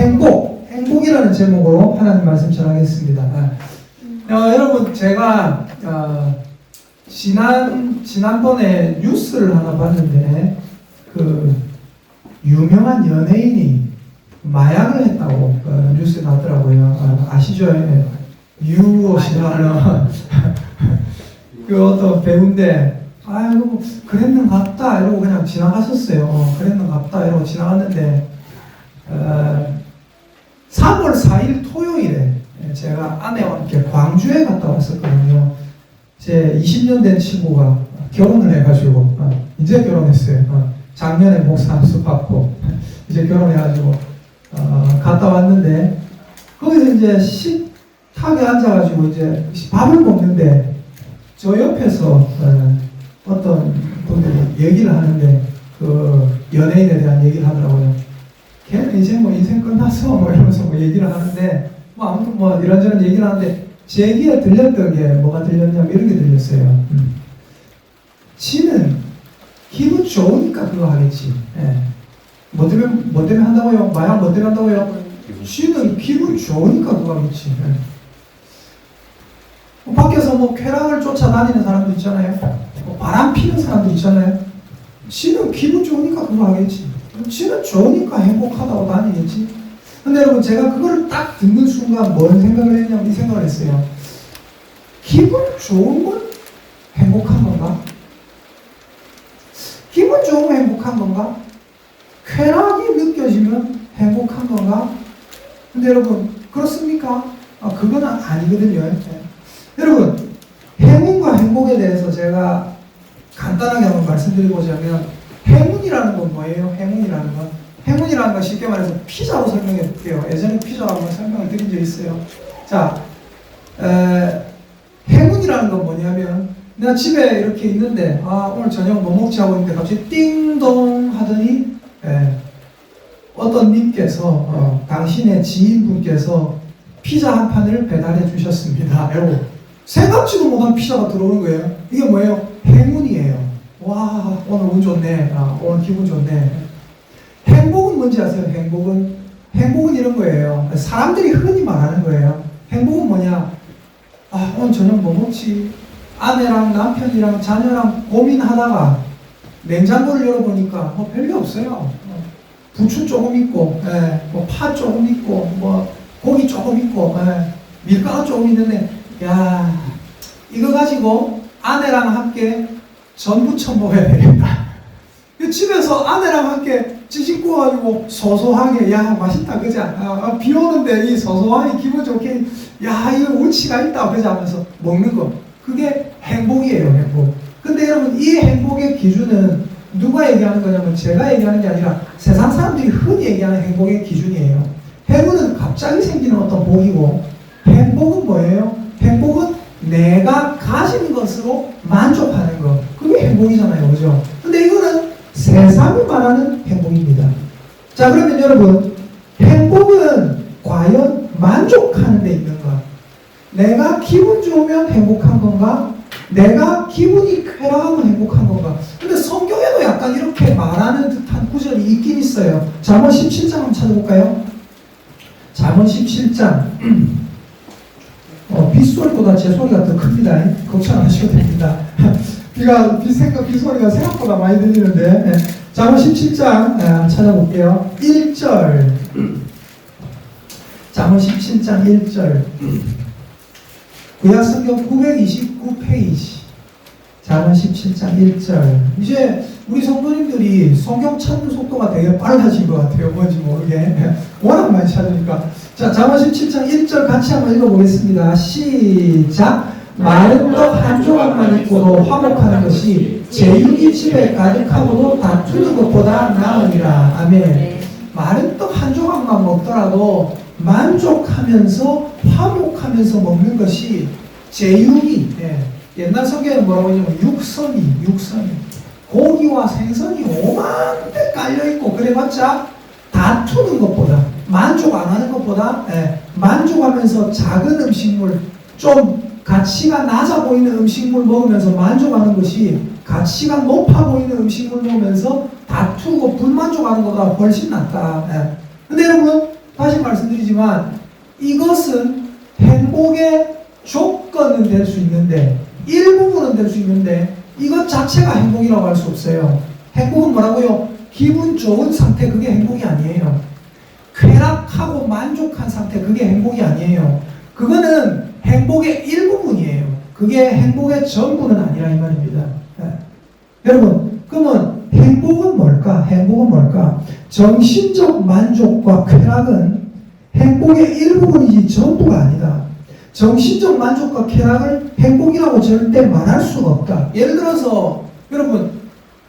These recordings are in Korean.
행복이라는 제목으로 하나님 말씀 전하겠습니다. 여러분, 제가 지난번에 뉴스를 하나 봤는데, 그 유명한 연예인이 마약을 했다고 뉴스에 나왔더라고요. 아시죠? 유호씨라는 그 어떤 배우인데, 아이고 그랬는갑다 이러고 그냥 지나갔었어요. 그랬는갑다 이러고 지나갔는데 3월 4일 토요일에 제가 아내와 함께 광주에 갔다 왔었거든요. 제 20년 된 친구가 결혼을 해가지고 이제 결혼했어요. 작년에 목사 안수 받고 이제 결혼해가지고 갔다 왔는데, 거기서 이제 식탁에 앉아가지고 이제 밥을 먹는데 저 옆에서 어떤 분들이 얘기를 하는데, 그 연예인에 대한 얘기를 하더라고요. 걔는 이제 뭐 인생 끝났어 뭐 이러면서 뭐 얘기를 하는데, 뭐 아무튼 뭐 이런저런 얘기를 하는데, 제 귀에 들렸던 게 뭐가 들렸냐면 이런 게 들렸어요. 지는 기분 좋으니까 그거 하겠지. 뭐 때문에 한다고요? 마약 뭐 때문에 한다고요? 지는 기분 좋으니까 그거 하겠지. 밖에서 뭐 쾌락을 쫓아다니는 사람도 있잖아요. 뭐 바람 피는 사람도 있잖아요. 지는 기분 좋으니까 그거 하겠지. 지는 좋으니까 행복하다고 다니겠지. 근데 여러분, 제가 그걸 딱 듣는 순간 뭔 생각을 했냐면 이 생각을 했어요. 기분 좋은 건 행복한 건가? 기분 좋으면 행복한 건가? 쾌락이 느껴지면 행복한 건가? 근데 여러분, 그렇습니까? 그건 아니거든요. 여러분, 행운과 행복에 대해서 제가 간단하게 한번 말씀드리고자 하면, 행운이라는 건 뭐예요? 행운이라는 건? 행운이라는 건 쉽게 말해서 피자로 설명해 볼게요. 예전에 피자로 한번 설명을 드린 적 있어요. 자, 행운이라는 건 뭐냐면, 내가 집에 이렇게 있는데, 오늘 저녁 뭐 먹지 하고 있는데 갑자기 띵동 하더니, 어떤 님께서, 당신의 지인분께서 피자 한 판을 배달해 주셨습니다. 여러분, 생각지도 못한 피자가 들어오는 거예요. 이게 뭐예요? 행운이에요. 와, 오늘 운 좋네. 오늘 기분 좋네. 행복은 뭔지 아세요? 행복은 이런 거예요. 사람들이 흔히 말하는 거예요. 행복은 뭐냐? 오늘 저녁 뭐 먹지? 아내랑 남편이랑 자녀랑 고민하다가 냉장고를 열어보니까 뭐 별게 없어요. 부추 조금 있고, 뭐 파 조금 있고, 뭐 고기 조금 있고, 밀가루 조금 있는데, 야, 이거 가지고 아내랑 함께 전 부쳐 먹어야 되겠다. 집에서 아내랑 함께 찌직 구워가지고 소소하게, 야, 맛있다, 그지? 비 오는데 이 소소하게 기분 좋게, 야, 이거 운치가 있다, 그지? 하면서 먹는 거. 그게 행복이에요, 행복. 근데 여러분, 이 행복의 기준은 누가 얘기하는 거냐면 제가 얘기하는 게 아니라 세상 사람들이 흔히 얘기하는 행복의 기준이에요. 행운은 갑자기 생기는 어떤 복이고, 행복은 뭐예요? 행복은 내가 가진 것으로 만족하는 것. 그게 행복이잖아요, 그죠? 근데 이거는 세상이 말하는 행복입니다. 자, 그러면 여러분, 행복은 과연 만족하는 데 있는가? 내가 기분 좋으면 행복한 건가? 내가 기분이 쾌락하면 행복한 건가? 근데 성경에도 약간 이렇게 말하는 듯한 구절이 있긴 있어요. 잠언 17장 한번 찾아볼까요? 잠언 17장. 빗소리보다 제 소리가 더 큽니다. 걱정 안 하셔도 됩니다. 빗소리가 생각보다 많이 들리는데. 잠언 17장 찾아볼게요. 1절. 잠언 17장 1절. 구약성경 929페이지. 잠언 17장 1절. 이제 우리 성도님들이 성경 찾는 속도가 되게 빨라진 것 같아요. 뭔지 모르게. 워낙 많이 찾으니까. 자, 잠언 17장 1절 같이 한번 읽어보겠습니다. 시작. 마른 떡 한 조각만 있고도 화목하는 것이 제육이 집에 가득하고도 다투는 것보다 나으니라. 아멘. 마른 떡 한 조각만 먹더라도 만족하면서 화목하면서 먹는 것이 제육이, 옛날 성경에 뭐라고 하냐면 육선이 고기와 생선이 오만데 깔려있고 그래봤자 다투는 것보다, 만족 안 하는 것보다, 만족하면서 작은 음식물, 좀 가치가 낮아 보이는 음식물 먹으면서 만족하는 것이 가치가 높아 보이는 음식물 먹으면서 다투고 불만족하는 것보다 훨씬 낫다. 근데 여러분, 다시 말씀드리지만 이것은 행복의 조건은 될 수 있는데 일부분은 될 수 있는데 이것 자체가 행복이라고 할 수 없어요. 행복은 뭐라고요? 기분 좋은 상태, 그게 행복이 아니에요. 쾌락하고 만족한 상태, 그게 행복이 아니에요. 그거는 행복의 일부분이에요. 그게 행복의 전부는 아니라 이 말입니다. 네. 여러분, 그러면 행복은 뭘까? 행복은 뭘까? 정신적 만족과 쾌락은 행복의 일부분이지 전부가 아니다. 정신적 만족과 쾌락을 행복이라고 절대 말할 수가 없다. 예를 들어서 여러분,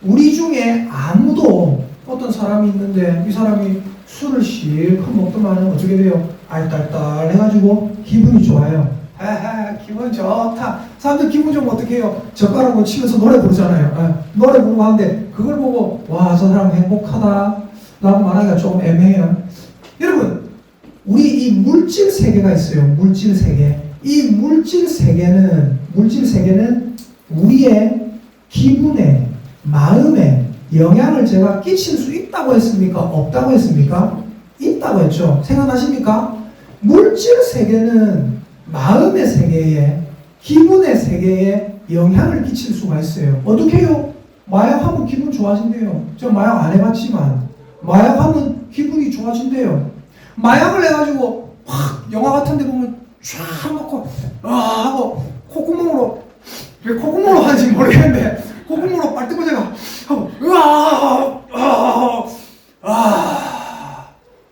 우리 중에 아무도 어떤 사람이 있는데 이 사람이 술을 실컷 먹더만은 어떻게 돼요? 알딸딸 해가지고 기분이 좋아요. 하하, 기분 좋다. 사람들 기분 좋으면 어떻게 해요? 젓가락으로 치면서 노래 부르잖아요. 노래 부르고 하는데 그걸 보고 와, 저 사람 행복하다 라고 말하기가 조금 애매해요. 여러분, 우리 이 물질 세계가 있어요. 물질 세계. 이 물질 세계는 우리의 기분에, 마음에 영향을 제가 끼칠 수 있다고 했습니까? 없다고 했습니까? 있다고 했죠. 생각나십니까? 물질 세계는 마음의 세계에, 기분의 세계에 영향을 끼칠 수가 있어요. 어떻게 해요? 마약하면 기분 좋아진대요. 저 마약 안 해봤지만 마약하면 기분이 좋아진대요. 마약을 해가지고 확 영화 같은 데 보면 쫙 놓고 하고 콧구멍으로, 왜 콧구멍으로 하는지 모르겠는데 콧구멍으로 빨대꽂이가 하고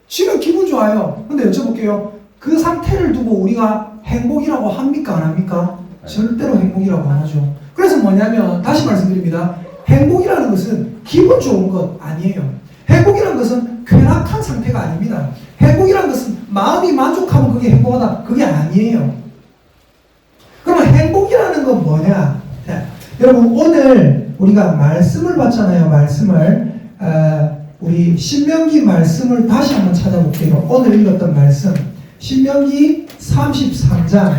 지금 기분 좋아요. 근데 여쭤볼게요. 그 상태를 두고 우리가 행복이라고 합니까? 안 합니까? 절대로 행복이라고 안 하죠. 그래서 뭐냐면 다시 말씀드립니다. 행복이라는 것은 기분 좋은 것 아니에요. 행복이라는 것은 쾌락한 상태가 아닙니다. 행복이라는 것은 마음이 만족하면 그게 행복하다. 그게 아니에요. 그러면 행복이라는 건 뭐냐? 자, 여러분, 오늘 우리가 말씀을 봤잖아요. 말씀을. 우리 신명기 말씀을 다시 한번 찾아볼게요. 오늘 읽었던 말씀. 신명기 33장.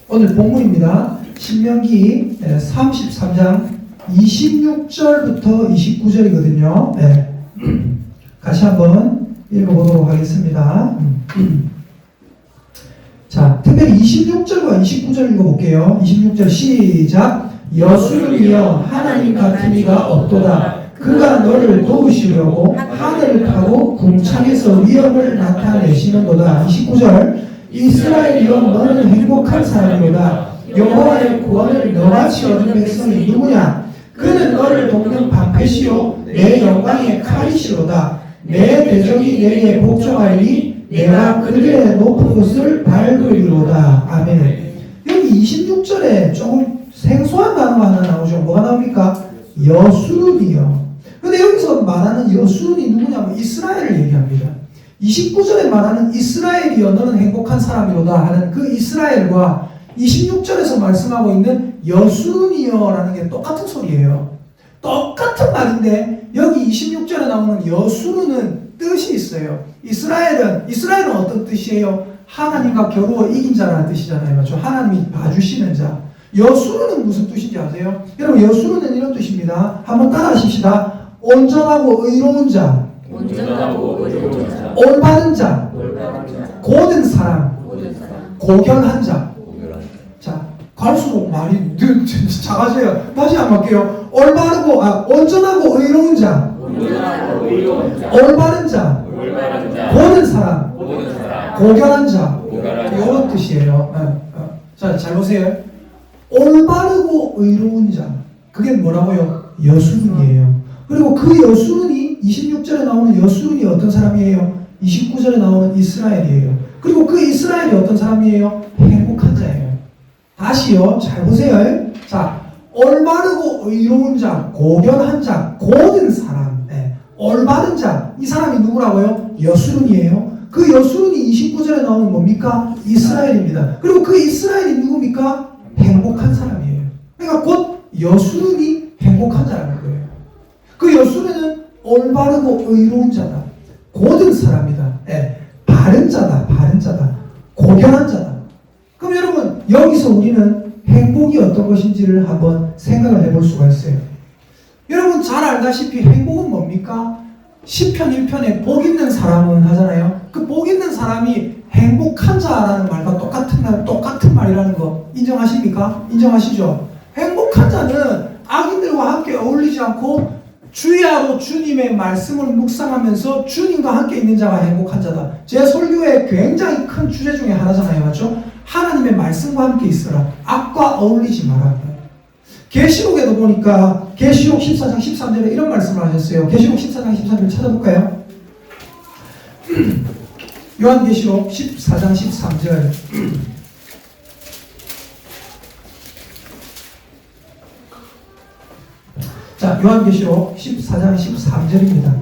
오늘 본문입니다. 신명기 33장 26절부터 29절이거든요. 네. 같이 한번 읽어보도록 하겠습니다. 자, 특별히 26절과 29절 읽어볼게요. 26절 시작. 여수는이여 하나님 같은 이가 없도다. 그가 너를 도우시려고 하늘을 타고 궁창에서 위엄을 나타내시는도다. 29절 이스라엘이여 너는 행복한 사람이로다. 여호와의 구원을 너같이 얻은 백성이 누구냐? 그는 너를 돕는 방패시요 내 영광의 칼이시로다. 내 대적이 내게 복종하리니 내가 그들의 높은 곳을 밟으리로다. 아멘. 여기 26절에 조금 생소한 단어가 하나 나오죠. 뭐가 나옵니까? 여수룬이요. 근데 여기서 말하는 여수룬이 누구냐면 이스라엘을 얘기합니다. 29절에 말하는 이스라엘이여 너는 행복한 사람이로다 하는 그 이스라엘과 26절에서 말씀하고 있는 여수룬이여라는 게 똑같은 소리예요. 똑같은 말인데 여기 26절에 나오는 여수룬은 뜻이 있어요. 이스라엘은 어떤 뜻이에요? 하나님과 겨루어 이긴 자라는 뜻이잖아요. 맞죠? 하나님이 봐주시는 자. 여수룬은 무슨 뜻인지 아세요? 여러분, 여수룬은 이런 뜻입니다. 한번 따라 하십시다. 온전하고 의로운 자, 올바른 자, 고든 사람, 고결한 자. 자, 갈수록 말이 작아져요. 다시 한번 할게요. 온전하고 의로운 자, 올바른 자, 고든 사람, 고결한 자. 이런 뜻이에요. 자, 잘 보세요. 올바르고 의로운 자. 그게 뭐라고요? 여수룬이에요. 그리고 그 여수룬이 26절에 나오는 여수룬이 어떤 사람이에요? 29절에 나오는 이스라엘이에요. 그리고 그 이스라엘이 어떤 사람이에요? 행복한 자예요. 다시요. 잘 보세요. 자, 올바르고 의로운 자, 고결한 자, 고든 사람, 올바른 자. 이 사람이 누구라고요? 여수룬이에요. 그 여수룬이 29절에 나오는 뭡니까? 이스라엘입니다. 그리고 그 이스라엘이 누굽니까? 행복한 사람이에요. 그러니까 곧 여수룬이 행복한 자라는 거예요. 그 여수룬은 올바르고 의로운 자다. 고든 사람이다. 바른 자다. 바른 자다. 고결한 자다. 그럼 여러분, 여기서 우리는 행복이 어떤 것인지를 한번 생각을 해볼 수가 있어요. 여러분 잘 알다시피 행복은 뭡니까? 시편 1편에 복 있는 사람은 하잖아요. 그 복 있는 사람이 행복한 자라는 말과 똑같은 말이라는 거 인정하십니까? 인정하시죠? 행복한 자는 악인들과 함께 어울리지 않고 주야로 주님의 말씀을 묵상하면서 주님과 함께 있는 자가 행복한 자다. 제 설교의 굉장히 큰 주제 중에 하나잖아요. 맞죠? 하나님의 말씀과 함께 있어라. 악과 어울리지 마라. 계시록에도 보니까 계시록 14장 13절에 이런 말씀을 하셨어요. 계시록 14장 13절 찾아볼까요? 요한계시록 14장 13절. 자, 요한계시록 14장 13절입니다.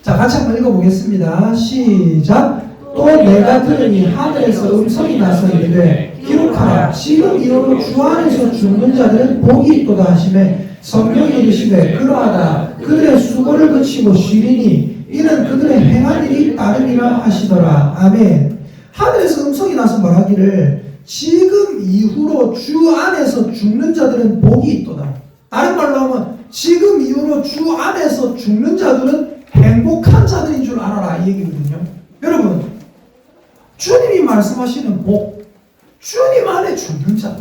자, 같이 한번 읽어보겠습니다. 시작. 또 내가 들으니 하늘에서 음성이 나서 이르되 기록하라. 지금 이후로 주 안에서 죽는 자들은 복이 있도다 하시매 성경이 이르시되 그러하다. 그들의 수고를 그치고 쉬리니 이는 그들의 행한 일이 따름이라 하시더라. 아멘. 하늘에서 음성이 나서 말하기를 지금 이후로 주 안에서 죽는 자들은 복이 있도다. 다른 말로 하면 지금 이후로 주 안에서 죽는 자들은 행복한 자들인 줄 알아라 이 얘기거든요. 여러분, 주님이 말씀하시는 복, 주님 안에 죽는 자.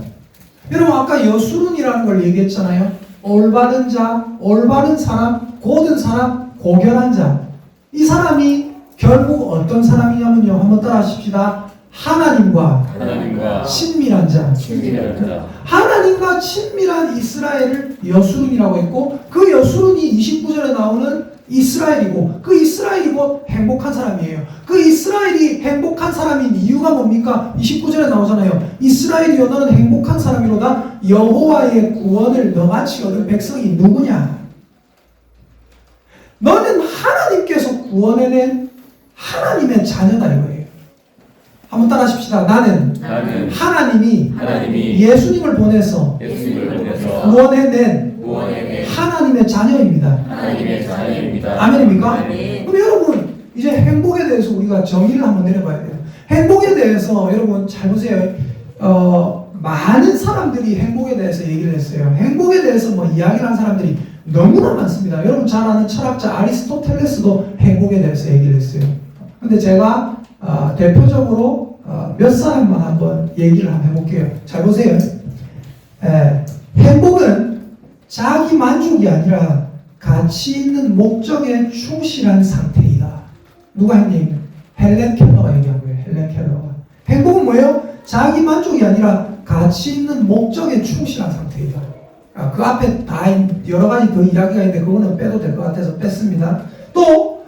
여러분 아까 여수론이라는 걸 얘기했잖아요. 올바른 자, 올바른 사람, 고든 사람, 고결한 자. 이 사람이 결국 어떤 사람이냐면요. 한번 따라 하십시다. 하나님과 친밀한 자. 하나님과 친밀한 이스라엘을 여수론이라고 했고 그 여수론이 29절에 나오는 이스라엘이고 그 이스라엘이 곧 행복한 사람이에요. 그 이스라엘이 행복한 사람인 이유가 뭡니까? 29절에 나오잖아요. 이스라엘이여 너는 행복한 사람이로다. 여호와의 구원을 너같이 얻은 백성이 누구냐? 너는 하나님께서 구원해낸 하나님의 자녀다 이거예요. 한번 따라 하십시다. 나는 하나님이 예수님을 보내서 구원해낸 하나님의 자녀입니다. 아멘입니까? 아멘. 그럼 여러분 이제 행복에 대해서 우리가 정의를 한번 내려봐야 돼요. 행복에 대해서 여러분 잘 보세요. 많은 사람들이 행복에 대해서 얘기를 했어요. 행복에 대해서 뭐 이야기를 한 사람들이 너무나 많습니다. 여러분 잘 아는 철학자 아리스토텔레스도 행복에 대해서 얘기를 했어요. 근데 제가 대표적으로 몇 사람만 한번 얘기를 한번 해볼게요. 잘 보세요. 행복은 자기 만족이 아니라 가치 있는 목적에 충실한 상태이다. 누가 했니? 헬렌 켈러가 얘기한 거예요. 헬렌 켈러가. 행복은 뭐예요? 자기 만족이 아니라 가치 있는 목적에 충실한 상태이다. 그 앞에 다 여러 가지 더 이야기가 있는데 그거는 빼도 될 것 같아서 뺐습니다. 또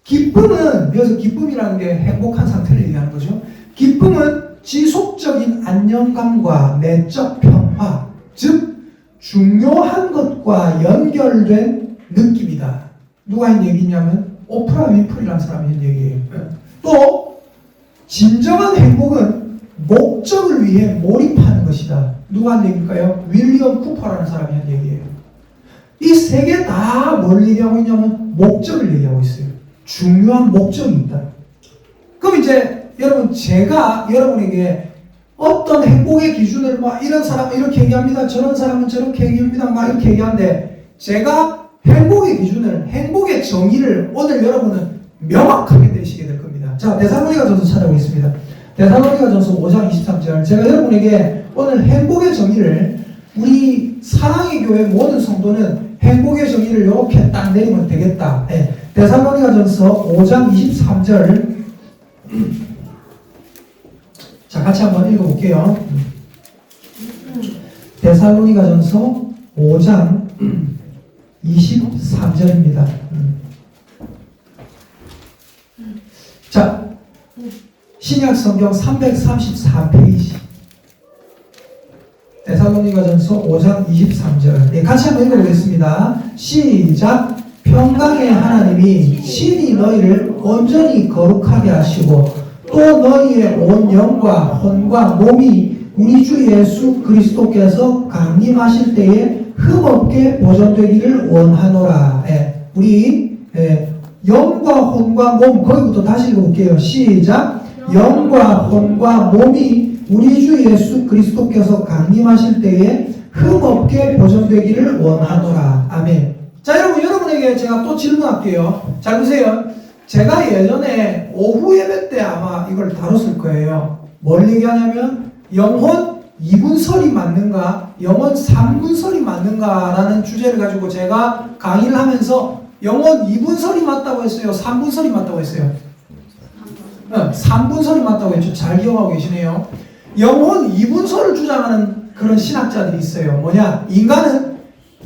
기쁨은 여기서 기쁨이라는 게 행복한 상태를 얘기하는 거죠. 기쁨은 지속적인 안정감과 내적 평화, 즉 중요한 것과 연결된 느낌이다. 누가 한 얘기냐면 오프라 윈프리라는 사람이 한 얘기예요. 또 진정한 행복은 목적을 위해 몰입하는 것이다. 누가 한 얘기일까요? 윌리엄 쿠퍼라는 사람이 한 얘기예요. 이 세 개 다 뭘 얘기하고 있냐면 목적을 얘기하고 있어요. 중요한 목적이 있다. 그럼 이제 여러분 제가 여러분에게 어떤 행복의 기준을 막 이런 사람은 이렇게 얘기합니다. 저런 사람은 저렇게 얘기합니다. 막 이렇게 얘기하는데 제가 행복의 기준을 행복의 정의를 오늘 여러분은 명확하게 내시게 될 겁니다. 자, 데살로니가전서 찾아보겠습니다. 데살로니가전서 5장 23절. 제가 여러분에게 오늘 행복의 정의를 우리 사랑의 교회 모든 성도는 행복의 정의를 이렇게 딱 내리면 되겠다. 네. 데살로니가전서 5장 23절. 자, 같이 한번 읽어볼게요. 데살로니가전서 5장 23절입니다. 자, 신약성경 334페이지. 데살로니가전서 5장 23절. 네, 같이 한번 읽어보겠습니다. 시작. 평강의 하나님이 친히 너희를 온전히 거룩하게 하시고 또 너희의 온 영과 혼과 몸이 우리 주 예수 그리스도께서 강림하실 때에 흠없게 보존되기를 원하노라. 우리 영과 혼과 몸, 거기부터 다시 읽어볼게요. 시작. 영과 혼과 몸이 우리 주 예수 그리스도께서 강림하실 때에 흠없게 보존되기를 원하노라. 아멘. 자, 여러분에게 제가 또 질문할게요. 잘 보세요. 제가 예전에 오후 예배 때 아마 이걸 다뤘을 거예요. 뭘 얘기하냐면 영혼 2분설이 맞는가, 영혼 3분설이 맞는가라는 주제를 가지고 제가 강의를 하면서 영혼 2분설이 맞다고 했어요? 3분설이 맞다고 했어요? 3분설이 맞다고 했죠. 잘 기억하고 계시네요. 영혼 2분설을 주장하는 그런 신학자들이 있어요. 뭐냐? 인간은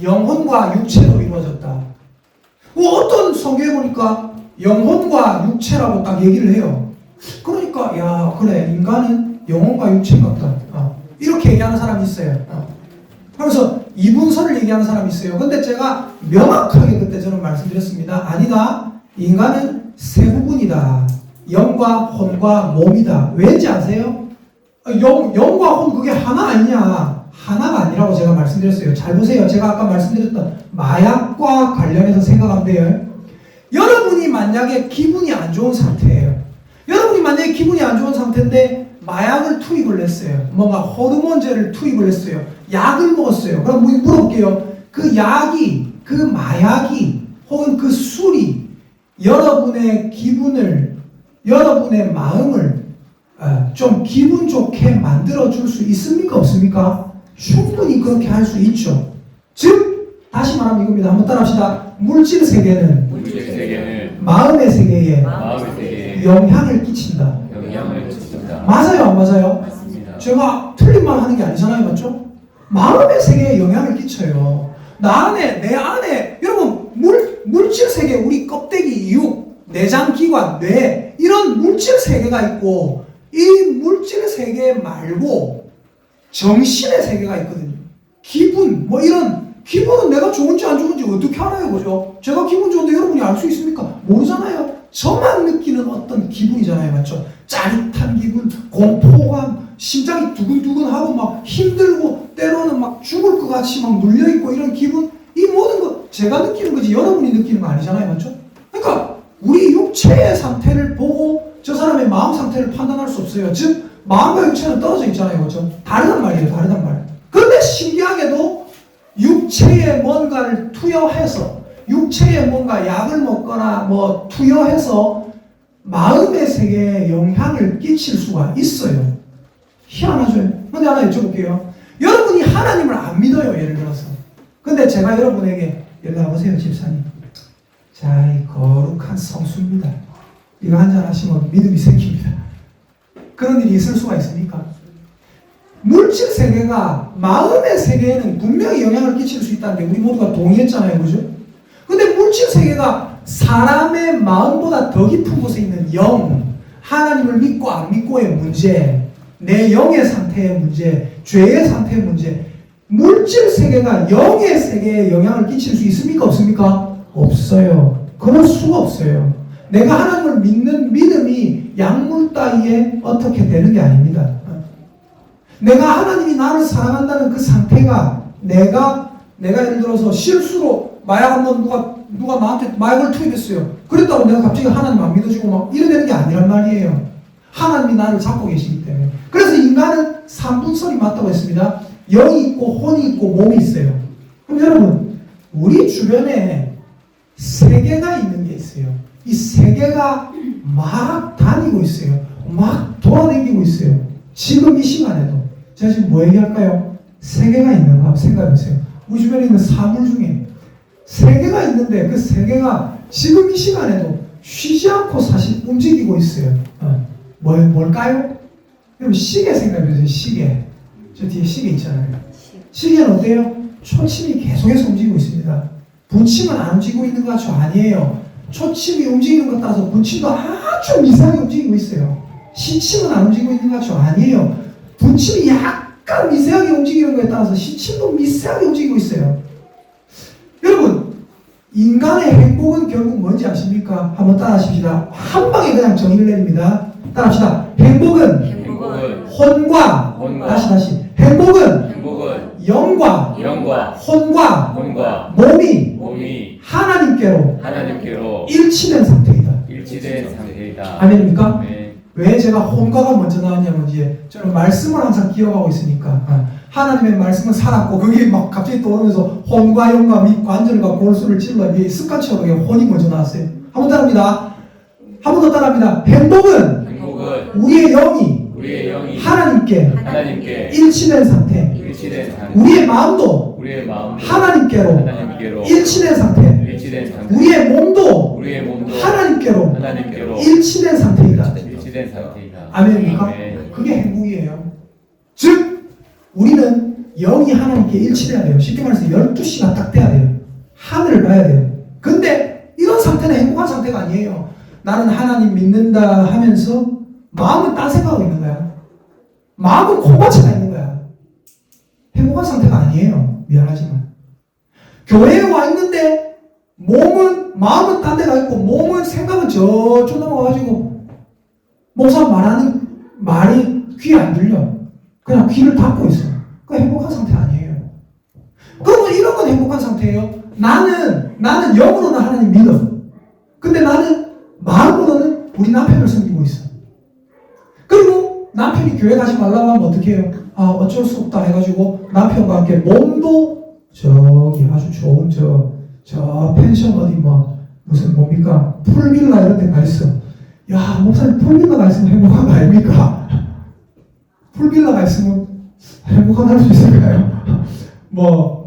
영혼과 육체로 이루어졌다. 어떤 성경에 보니까 영혼과 육체라고 딱 얘기를 해요. 그러니까 야 그래 인간은 영혼과 육체 같다. 이렇게 얘기하는 사람이 있어요. 그래서 2분설을 얘기하는 사람이 있어요. 근데 제가 명확하게 그때 저는 말씀드렸습니다. 아니다. 인간은 세 부분이다. 영과 혼과 몸이다. 왠지 아세요? 영과 혼 그게 하나 아니냐. 하나가 아니라고 제가 말씀드렸어요. 잘 보세요. 제가 아까 말씀드렸던 마약과 관련해서 생각하면 돼요. 여러분이 만약에 기분이 안 좋은 상태예요. 여러분이 만약에 기분이 안 좋은 상태인데 마약을 투입을 했어요. 뭔가 호르몬제를 투입을 했어요. 약을 먹었어요. 그럼 물어볼게요. 그 약이, 그 마약이, 혹은 그 술이 여러분의 기분을, 여러분의 마음을 좀 기분 좋게 만들어줄 수 있습니까? 없습니까? 충분히 그렇게 할 수 있죠. 즉, 다시 말하면 이겁니다. 한번 따라합시다. 물질 세계는 마음의 세계에 영향을 끼친다. 맞아요, 안 맞아요? 맞습니다. 제가 틀린 말 하는 게 아니잖아요, 맞죠? 마음의 세계에 영향을 끼쳐요. 내 안에, 여러분, 물질 세계, 우리 껍데기, 육, 내장기관, 뇌, 이런 물질 세계가 있고, 이 물질 세계 말고, 정신의 세계가 있거든요. 기분, 기분은 내가 좋은지 안 좋은지 어떻게 알아요, 그죠? 제가 기분 좋은데 여러분이 알 수 있습니까? 모르잖아요. 저만 느끼는 어떤 기분이잖아요, 맞죠? 짜릿한 기분, 공포감, 심장이 두근두근하고 막 힘들고 때로는 막 죽을 것 같이 막 눌려있고 이런 기분, 이 모든 거 제가 느끼는 거지 여러분이 느끼는 거 아니잖아요, 맞죠? 그러니까 우리 육체의 상태를 보고 저 사람의 마음 상태를 판단할 수 없어요. 즉 마음과 육체는 떨어져 있잖아요, 그렇죠? 다르단 말이에요, 다르단 말이에요. 그런데 신기하게도 육체에 뭔가를 투여해서, 육체에 뭔가 약을 먹거나 뭐 투여해서 마음의 세계에 영향을 끼칠 수가 있어요. 희한하죠? 근데 하나 여쭤볼게요. 여러분이 하나님을 안 믿어요, 예를 들어서. 근데 제가 여러분에게 연락하세요, 집사님. 자, 이 거룩한 성수입니다. 이거 한잔 하시면 믿음이 생깁니다. 그런 일이 있을 수가 있습니까? 물질 세계가 마음의 세계에는 분명히 영향을 끼칠 수 있다는 게 우리 모두가 동의했잖아요, 그죠? 근데 물질 세계가 사람의 마음보다 더 깊은 곳에 있는 영, 하나님을 믿고 안 믿고의 문제, 내 영의 상태의 문제, 죄의 상태의 문제, 물질 세계가 영의 세계에 영향을 끼칠 수 있습니까? 없습니까? 없어요. 그럴 수가 없어요. 내가 하나님을 믿는 믿음이 약물 따위에 어떻게 되는 게 아닙니다. 내가 하나님이 나를 사랑한다는 그 상태가 내가 예를 들어서 실수로 마약 한번 누가 나한테 마약을 투입했어요. 그랬다고 내가 갑자기 하나님 안 믿어지고 막 이러는 게 아니란 말이에요. 하나님이 나를 잡고 계시기 때문에. 그래서 인간은 3분설이 맞다고 했습니다. 영이 있고 혼이 있고 몸이 있어요. 그럼 여러분, 우리 주변에 세계가 있는 게 있어요. 이 세계가 막 다니고 있어요. 막 돌아다니고 있어요. 지금 이 시간에도. 제가 지금 뭐 얘기할까요? 세계가 있는 거 한번 생각해보세요. 우리 주변에 있는 사물 중에 세계가 있는데 그 세계가 지금 이 시간에도 쉬지 않고 사실 움직이고 있어요. 뭘까요? 여러분 시계 생각해보세요. 시계. 저 뒤에 시계 있잖아요. 시계는 어때요? 초침이 계속해서 움직이고 있습니다. 분침은 안 움직이고 있는 것 같죠? 아니에요. 초침이 움직이는 것 따라서 분침도 아주 미세하게 움직이고 있어요. 시침은 안 움직이고 있는 것 같죠? 아니에요. 분침이 약간 미세하게 움직이는 것에 따라서 시침도 미세하게 움직이고 있어요. 여러분, 인간의 행복은 결국 뭔지 아십니까? 한번 따라하십시다. 한 방에 그냥 정의를 내립니다. 따라합시다. 행복은 혼과 다시 행복은 영과 혼과 몸이 하나님께로 일치된 상태이다. 아닙니까? 네. 왜 제가 혼과가 먼저 나왔냐면 이제 저는 말씀을 항상 기억하고 있으니까 하나님의 말씀은 살았고 그게 막 갑자기 떠오르면서 혼과 영과 및 관절과 골수를 찔러 이게 습관처럼 혼이 먼저 나왔어요. 한 번 더 따라합니다. 한 번 더 따라합니다. 행복은 우리의 영이 하나님께 일치된 상태. 우리의 마음도 하나님께로 일치된 상태. 우리의 몸도 하나님께로 일치된 상태이다. 아멘입니까? 그게 행복이에요. 즉 우리는 영이 하나님께 일치돼야 돼요. 쉽게 말해서 12시가 딱 돼야 돼요. 하늘을 봐야 돼요. 근데 이런 상태는 행복한 상태가 아니에요. 나는 하나님 믿는다 하면서 마음은 딴 생각하고 있는 거야. 마음은 콩밭에가 있는 거야. 행복한 상태가 아니에요. 미안하지만. 교회에 와 있는데 마음은 딴 데가 있고 몸은 생각은 저쪽 넘어가가지고 목사 말하는 말이 귀에 안 들려. 그냥 귀를 닫고 있어. 그 행복한 상태 아니에요. 그러면 이런 건 행복한 상태예요. 나는 영으로는 하나님 믿어. 근데 나는 마음으로는 우리 남편을 섬기고 있어. 그리고 남편이 교회 가지 말라고 하면 어떻게 해요? 어쩔 수 없다 해가지고 남편과 함께 몸도 저기 아주 좋은 저 펜션 어디 무슨 뭡니까? 풀빌라 이런 데 가 있어. 야, 목사님 풀빌라 가 있으면 행복한 거 아닙니까? 풀빌라 가 있으면 행복할 수 있을까요?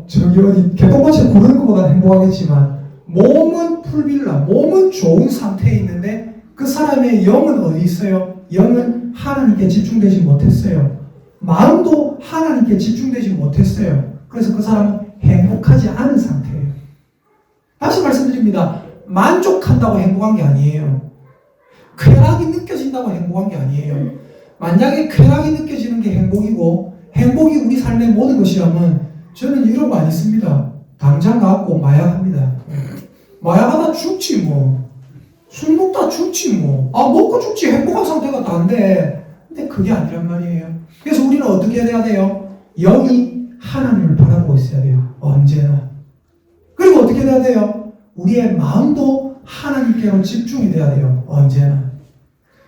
저기 어디 개똥밭에 고르는 것보다 행복하겠지만 몸은 풀빌라, 몸은 좋은 상태에 있는데 그 사람의 영은 어디 있어요? 영은 하나님께 집중되지 못했어요. 마음도 하나님께 집중되지 못했어요. 그래서 그 사람은 행복하지 않은 상태예요. 다시 말씀드립니다. 만족한다고 행복한 게 아니에요. 쾌락이 느껴진다고 행복한 게 아니에요. 만약에 쾌락이 느껴지는 게 행복이고 행복이 우리 삶의 모든 것이라면 저는 이런 거 안 있습니다. 당장 가고 마약합니다. 마약하다 죽지 뭐. 술 먹다 죽지 뭐. 먹고 죽지. 행복한 상태가 다인데. 근데 그게 아니란 말이에요. 그래서 우리는 어떻게 해야 돼요? 영이 하나님을 바라보고 있어야 돼요. 언제나. 그리고 어떻게 돼야 돼요? 우리의 마음도 하나님께로 집중이 돼야 돼요. 언제나.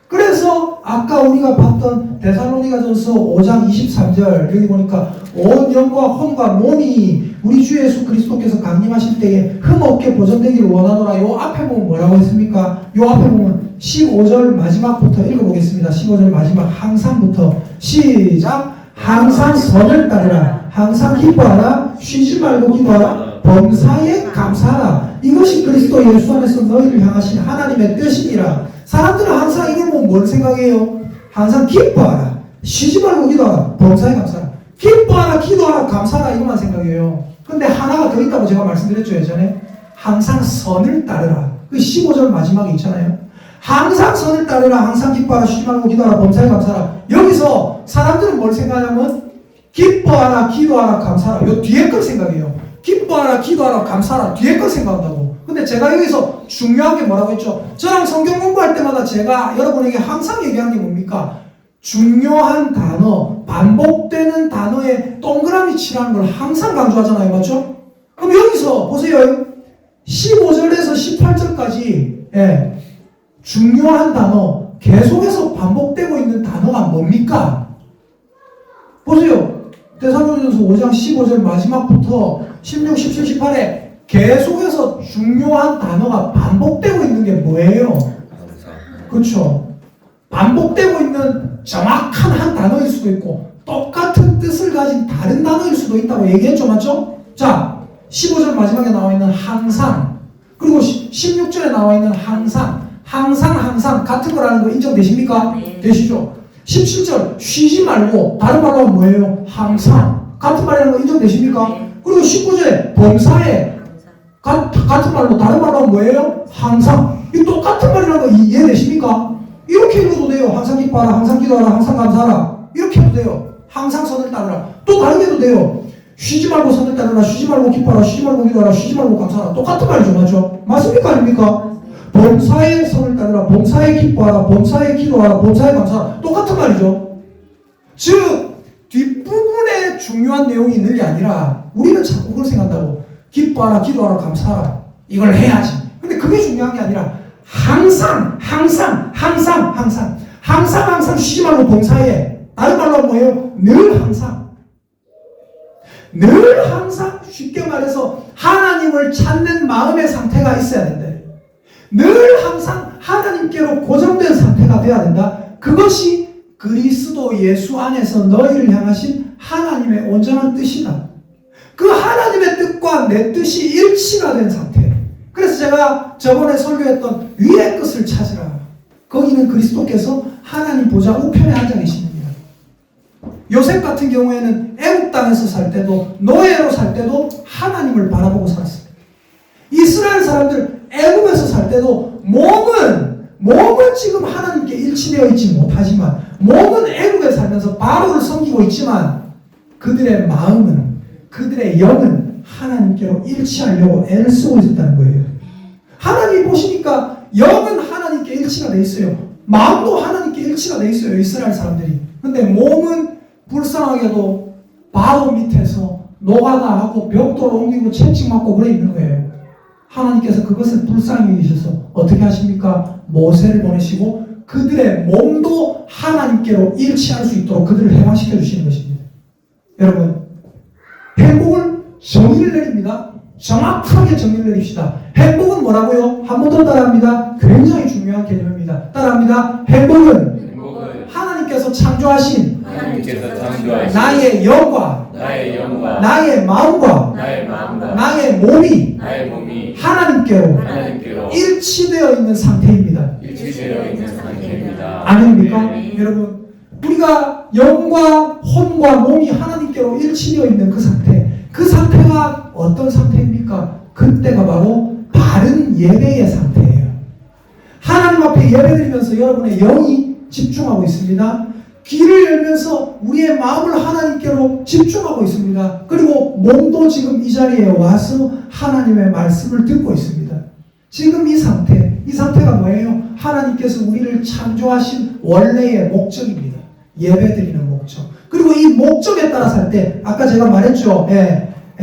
그래서 아까 우리가 봤던 데살로니가전서 5장 23절 여기 보니까 온 영과 혼과 몸이 우리 주 예수 그리스도께서 강림하실 때에 흠없게 보존되기를 원하노라. 요 앞에 보면 뭐라고 했습니까? 요 앞에 보면 15절 마지막부터 읽어보겠습니다. 15절 마지막 항상부터 시작. 항상 선을 따르라. 항상 기뻐하라. 쉬지 말고 기도하라. 범사에 감사하라. 이것이 그리스도 예수 안에서 너희를 향하신 하나님의 뜻이니라. 사람들은 항상 이걸 보면 뭘 생각해요? 항상 기뻐하라. 쉬지 말고 기도하라. 범사에 감사하라. 기뻐하라, 기도하라, 감사하라 이것만 생각해요. 근데 하나가 더 있다고 제가 말씀드렸죠 예전에. 항상 선을 따르라. 그 15절 마지막에 있잖아요. 항상 선을 따르라. 항상 기뻐하라. 쉬지 말고 기도하라. 범사에 감사하라. 여기서 사람들은 뭘 생각하냐면 기뻐하라, 기도하라, 감사하라. 요 뒤에 걸 생각해요. 기뻐하라, 기도하라, 감사하라. 뒤에 걸 생각한다고. 근데 제가 여기서 중요한 게 뭐라고 했죠? 저랑 성경 공부할 때마다 제가 여러분에게 항상 얘기한 게 뭡니까? 중요한 단어, 반복되는 단어에 동그라미 치라는 걸 항상 강조하잖아요. 맞죠? 그럼 여기서 보세요. 15절에서 18절까지 중요한 단어, 계속해서 반복되고 있는 단어가 뭡니까? 보세요. 데살로니가전서 5장 15절 마지막부터 16, 17, 18에 계속해서 중요한 단어가 반복되고 있는 게 뭐예요? 그렇죠. 반복되고 있는 정확한 한 단어일 수도 있고 똑같은 뜻을 가진 다른 단어일 수도 있다고 얘기했죠. 맞죠? 자, 15절 마지막에 나와 있는 항상, 그리고 16절에 나와 있는 항상 같은 거라는 거 인정되십니까? 네. 되시죠? 17절 쉬지 말고, 다른 말로 하면 뭐예요? 항상 같은 말이라는 거 인정되십니까? 네. 그리고 19절에 범사에 같은 말로, 다른 말로 하면 뭐예요? 항상. 이 똑같은 말이라는 거 이해되십니까? 이렇게 읽어도 돼요. 항상 기뻐하라, 항상 기도하라, 항상 감사하라. 이렇게 해도 돼요. 항상 선을 따르라. 또 다르게 해도 돼요. 쉬지 말고 선을 따르라, 쉬지 말고 기뻐하라, 쉬지 말고 기도하라, 쉬지 말고 감사하라. 똑같은 말이죠. 맞죠? 맞습니까? 아닙니까? 범사에 선을 따르라, 범사에 기뻐하라, 범사에 기도하라, 범사에 감사하라. 똑같은 말이죠. 즉 뒷부분에 중요한 내용이 있는 게 아니라 우리는 자꾸 그걸 생각한다고. 기뻐하라, 기도하라, 감사하라. 이걸 해야지. 근데 그게 중요한 게 아니라 항상 쉬지 말고 범사에. 다른 말로 뭐예요? 늘 항상. 늘 항상 쉽게 말해서 하나님을 찾는 마음의 상태가 있어야 된다. 늘 항상 하나님께로 고정된 상태가 되어야 된다. 그것이 그리스도 예수 안에서 너희를 향하신 하나님의 온전한 뜻이다. 그 하나님의 뜻과 내 뜻이 일치가 된 상태. 그래서 제가 저번에 설교했던 위의 것을 찾으라. 거기는 그리스도께서 하나님 보좌 우편에 앉아 계십니다. 요셉 같은 경우에는 애국 땅에서 살 때도 노예로 살 때도 하나님을 바라보고 살았습니다. 이스라엘 사람들 애국에서 살 때도 몸은 지금 하나님께 일치되어 있지 못하지만 몸은 애국에 살면서 바로를 섬기고 있지만 그들의 마음은 그들의 영은 하나님께로 일치하려고 애를 쓰고 있었다는 거예요. 하나님이 보시니까 영은 하나님께 일치가 돼 있어요. 마음도 하나님께 일치가 돼 있어요. 이스라엘 사람들이. 근데 몸은 불쌍하게도 바로 밑에서 노가다 하고 벽돌 옮기고 채찍 맞고 그래 있는 거예요. 하나님께서 그것을 불쌍히 여기셔서 어떻게 하십니까? 모세를 보내시고 그들의 몸도 하나님께로 일치할 수 있도록 그들을 해방시켜 주시는 것입니다. 여러분, 행복을 정의를 내립니다. 정확하게 정의를 내립시다. 행복은 뭐라고요? 한 번 더 따라합니다. 굉장히 중요한 개념입니다. 따라합니다. 행복은 하나님께서 창조하신 나의 영과 나의 마음과 나의 몸이 하나님께로 일치되어 있는 상태입니다. 아닙니까? 여러분, 우리가 영과 혼과 몸이 하나님께로 일치되어 있는 그 상태가 어떤 상태입니까? 그때가 바로 바른 예배의 상태예요. 하나님 앞에 예배드리면서 여러분의 영이 집중하고 있습니다. 귀를 열면서 우리의 마음을 하나님께로 집중하고 있습니다. 그리고 몸도 지금 이 자리에 와서 하나님의 말씀을 듣고 있습니다. 지금 이 상태가 뭐예요? 하나님께서 우리를 창조하신 원래의 목적입니다. 예배드리는 목적. 그리고 이 목적에 따라서 할 때 아까 제가 말했죠.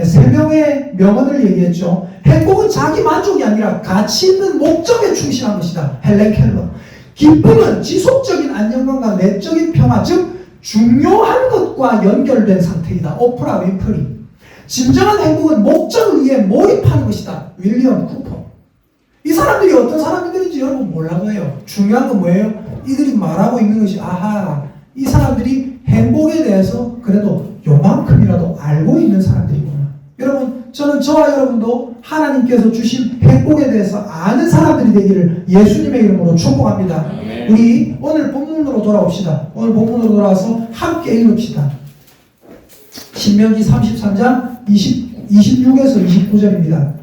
세 명의 명언을 얘기했죠. 행복은 자기 만족이 아니라 가치 있는 목적에 충실한 것이다. 헬렌 켈러. 기쁨은 지속적인 안정감과 내적인 평화, 즉 중요한 것과 연결된 상태이다. 오프라 윈프리. 진정한 행복은 목적을 위해 몰입하는 것이다. 윌리엄 쿠퍼. 이 사람들이 어떤 사람들인지 여러분 몰라도 해요. 중요한 건 뭐예요? 이들이 말하고 있는 것이 아하, 이 사람들이 행복에 대해서 그래도 요만큼이라도 알고 있는 사람들이구나. 여러분, 저는 저와 여러분도 하나님께서 주신 행복에 대해서 아는 사람들이 되기를 예수님의 이름으로 축복합니다. 우리 오늘 본문으로 돌아옵시다. 오늘 본문으로 돌아와서 함께 읽읍시다. 신명기 33장 26에서 29절입니다.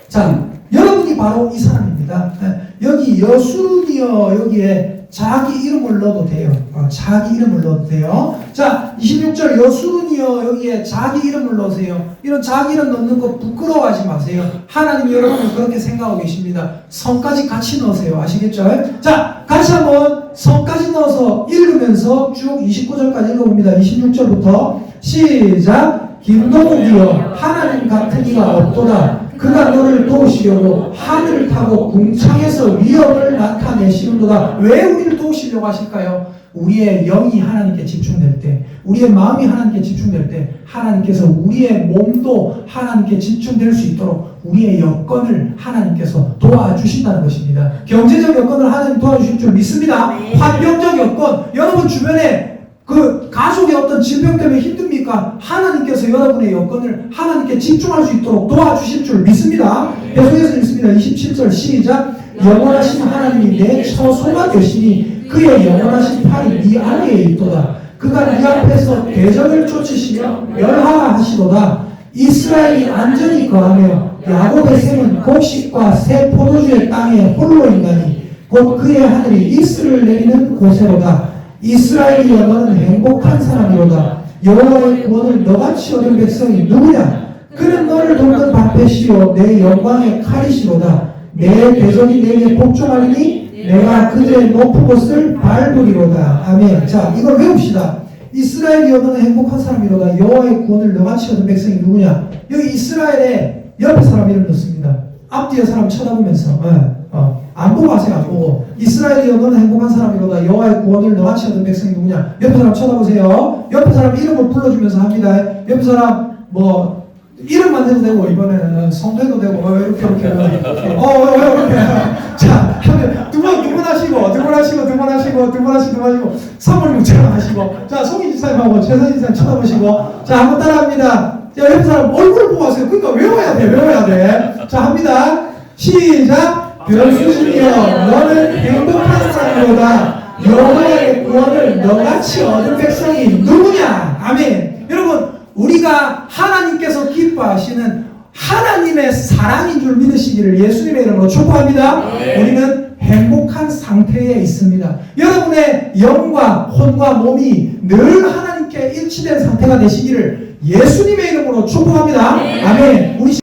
자, 여러분이 바로 이 사람입니다. 여기 여수니어 여기에 자기 이름을 넣어도 돼요. 자기 이름을 넣어도 돼요. 자, 26절 여수니어 여기에 자기 이름을 넣으세요. 이런 자기 이름 넣는 거 부끄러워하지 마세요. 하나님이 여러분을 그렇게 생각하고 계십니다. 성까지 같이 넣으세요. 아시겠죠? 자, 같이 한번 성까지 넣어서 읽으면서 쭉 29절까지 읽어봅니다. 26절부터 시작. 김동욱이여 하나님 같은 이가 없도다. 그가 너를 도우시려고 하늘을 타고 궁창에서 위협을 나타내시는도다. 왜 우리를 도우시려고 하실까요? 우리의 영이 하나님께 집중될 때, 우리의 마음이 하나님께 집중될 때 하나님께서 우리의 몸도 하나님께 집중될 수 있도록 우리의 여건을 하나님께서 도와주신다는 것입니다. 경제적 여건을 하나님 도와주실 줄 믿습니다. 환경적 여건, 여러분 주변에 그 가족의 어떤 질병 때문에 힘듭니까? 하나님께서 여러분의 여건을 하나님께 집중할 수 있도록 도와주실 줄 믿습니다. 계속해서 읽습니다. 27절 시작. 영원하신 하나님이 내 처소가 되시니 그의 영원하신 팔이 네 아래에 있도다. 그가 네 앞에서 대적을 쫓으시며 멸하하시도다. 이스라엘이 안전히 거하며 야곱의 샘은 곡식과 새 포도주의 땅에 홀로 인가니 곧 그의 하늘이 이슬을 내리는 곳에로다. 이스라엘이여 너는 행복한 사람이로다. 여호와의 구원을 너같이 얻은 백성이 누구냐? 그는 너를 돕는 방패시요 내 영광의 칼이시로다. 내 대적이 내게 복종하리니 내가 그들의 높은 곳을 밟으리로다. 아멘. 자, 이걸 외웁시다. 이스라엘이여 너는 행복한 사람이로다. 여호와의 구원을 너같이 얻은 백성이 누구냐? 여기 이스라엘의 옆에 사람 이름 넣습니다. 앞뒤에 사람 쳐다보면서 안 보고 하세요. 안 보고. 이스라엘이여 너는 행복한 사람이로다. 여호와의 구원을 너같이 얻은 백성이 누구냐? 옆에 사람 쳐다보세요. 옆에 사람 이름을 불러주면서 합니다. 옆에 사람 뭐 이름만 해도 되고 이번에는 성도해도 되고 이렇게 왜 이렇게 자 하면 두 번 하시고 사모님처럼 하시고 자 송희 지사님하고 최선 지사님 쳐다보시고 자 한번 따라합니다. 자 옆에 사람 얼굴 보고 하세요. 그러니까 외워야 돼. 자 합니다. 시작. 별수준이여 너는 행복한 사람이로다. 여호와의 구원을 너같이 얻은 백성이 누구냐. 아멘. 여러분 우리가 하나님께서 기뻐하시는 하나님의 사랑인 줄 믿으시기를 예수님의 이름으로 축복합니다. 우리는 행복한 상태에 있습니다. 여러분의 영과 혼과 몸이 늘 하나님께 일치된 상태가 되시기를 예수님의 이름으로 축복합니다. 아멘. 우리